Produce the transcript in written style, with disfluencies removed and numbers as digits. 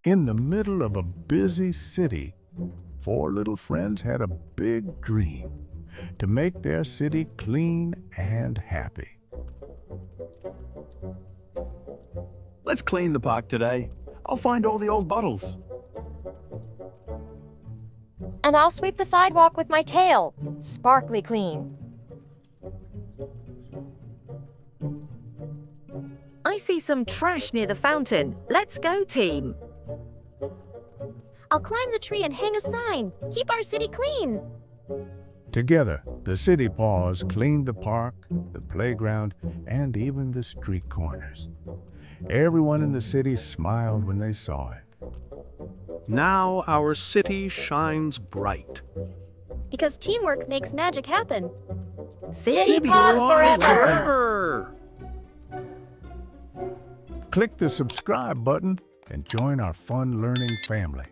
In the middle of a busy city, four little friends had a big dream to make their city clean and happy. Let's clean the park today. I'll find all the old bottles. And I'll sweep the sidewalk with my tail, sparkly clean. I see some trash near the fountain. Let's go, team. I'll climb the tree and hang a sign. Keep our city clean. Together, the city paws cleaned the park, the playground, and even the street corners. Everyone in the city smiled when they saw it. Now our city shines bright. Because teamwork makes magic happen. City paws forever! Click the subscribe button and join our fun learning family.